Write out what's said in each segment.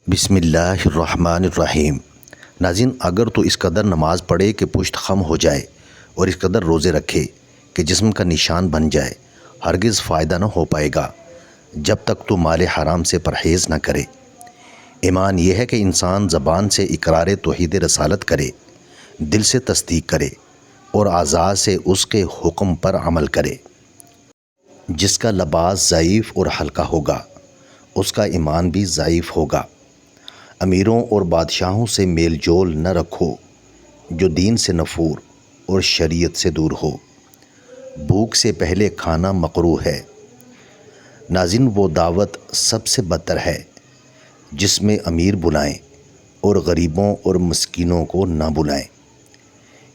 بسم اللہ الرحمن الرحیم۔ ناظرین، اگر تو اس قدر نماز پڑھے کہ پشت خم ہو جائے اور اس قدر روزے رکھے کہ جسم کا نشان بن جائے، ہرگز فائدہ نہ ہو پائے گا جب تک تو مال حرام سے پرہیز نہ کرے۔ ایمان یہ ہے کہ انسان زبان سے اقرار توحید رسالت کرے، دل سے تصدیق کرے اور اعضاء سے اس کے حکم پر عمل کرے۔ جس کا لباس ضعیف اور ہلکا ہوگا اس کا ایمان بھی ضعیف ہوگا۔ امیروں اور بادشاہوں سے میل جول نہ رکھو جو دین سے نفور اور شریعت سے دور ہو۔ بھوک سے پہلے کھانا مکروہ ہے۔ ناظرین، وہ دعوت سب سے بدتر ہے جس میں امیر بلائیں اور غریبوں اور مسکینوں کو نہ بلائیں۔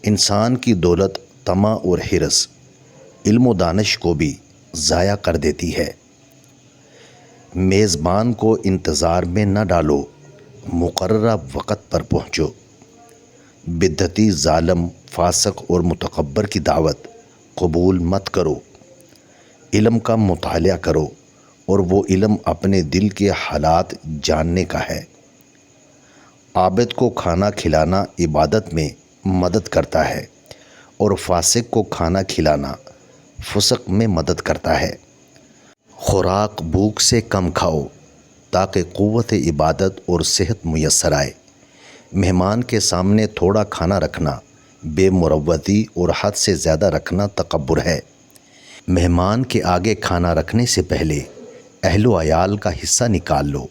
انسان کی دولت، طمع اور حرص علم و دانش کو بھی ضائع کر دیتی ہے۔ میزبان کو انتظار میں نہ ڈالو، مقررہ وقت پر پہنچو۔ بدعتی، ظالم، فاسق اور متکبر کی دعوت قبول مت کرو۔ علم کا مطالعہ کرو اور وہ علم اپنے دل کے حالات جاننے کا ہے۔ عابد کو کھانا کھلانا عبادت میں مدد کرتا ہے اور فاسق کو کھانا کھلانا فسق میں مدد کرتا ہے۔ خوراک بھوک سے کم کھاؤ تاکہ قوت عبادت اور صحت میسر آئے۔ مہمان کے سامنے تھوڑا کھانا رکھنا بے مروتی اور حد سے زیادہ رکھنا تکبر ہے۔ مہمان کے آگے کھانا رکھنے سے پہلے اہل و عیال کا حصہ نکال لو۔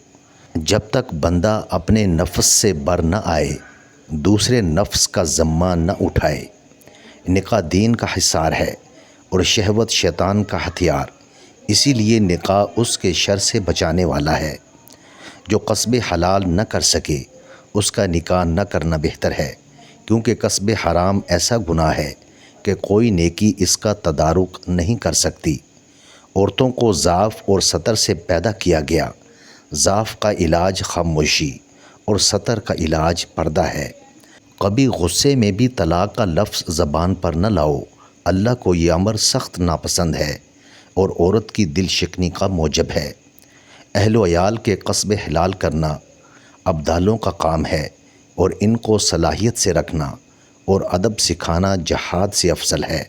جب تک بندہ اپنے نفس سے بر نہ آئے، دوسرے نفس کا ذمہ نہ اٹھائے۔ نکاح دین کا حصار ہے اور شہوت شیطان کا ہتھیار، اسی لیے نکاح اس کے شر سے بچانے والا ہے۔ جو کسب حلال نہ کر سکے اس کا نکاح نہ کرنا بہتر ہے، کیونکہ کسب حرام ایسا گناہ ہے کہ کوئی نیکی اس کا تدارک نہیں کر سکتی۔ عورتوں کو ضعف اور ستر سے پیدا کیا گیا۔ ضعف کا علاج خاموشی اور ستر کا علاج پردہ ہے۔ کبھی غصے میں بھی طلاق کا لفظ زبان پر نہ لاؤ۔ اللہ کو یہ امر سخت ناپسند ہے اور عورت کی دل شکنی کا موجب ہے۔ اہل و عیال کے کسب حلال کرنا ابدالوں کا کام ہے اور ان کو صلاحیت سے رکھنا اور ادب سکھانا جہاد سے افضل ہے۔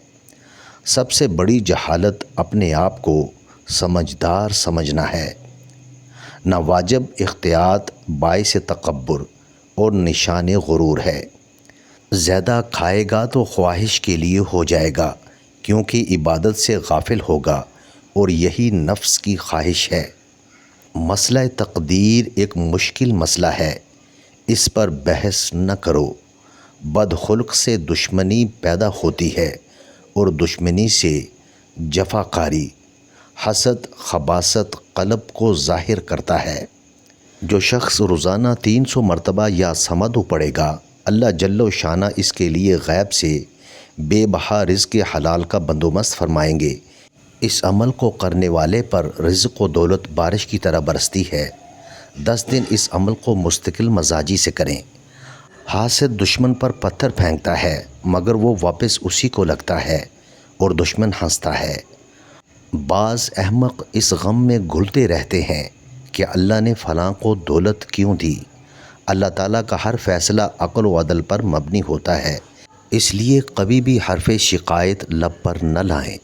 سب سے بڑی جہالت اپنے آپ کو سمجھدار سمجھنا ہے۔ ناواجب احتیاط باعث تکبر اور نشان غرور ہے۔ زیادہ کھائے گا تو خواہش کے لیے ہو جائے گا، کیونکہ عبادت سے غافل ہوگا اور یہی نفس کی خواہش ہے۔ مسئلہ تقدیر ایک مشکل مسئلہ ہے، اس پر بحث نہ کرو۔ بدخلق سے دشمنی پیدا ہوتی ہے اور دشمنی سے جفاکاری، حسد، خباثت قلب کو ظاہر کرتا ہے۔ جو شخص روزانہ 300 مرتبہ یا صمد پڑھے گا، اللہ جل شانہ اس کے لیے غیب سے بے بہا رزق حلال کا بندوبست فرمائیں گے۔ اس عمل کو کرنے والے پر رزق و دولت بارش کی طرح برستی ہے۔ 10 دن اس عمل کو مستقل مزاجی سے کریں۔ حاسد دشمن پر پتھر پھینکتا ہے مگر وہ واپس اسی کو لگتا ہے اور دشمن ہنستا ہے۔ بعض احمق اس غم میں گھلتے رہتے ہیں کہ اللہ نے فلاں کو دولت کیوں دی۔ اللہ تعالیٰ کا ہر فیصلہ عقل و عدل پر مبنی ہوتا ہے، اس لیے کبھی بھی حرف شکایت لب پر نہ لائیں۔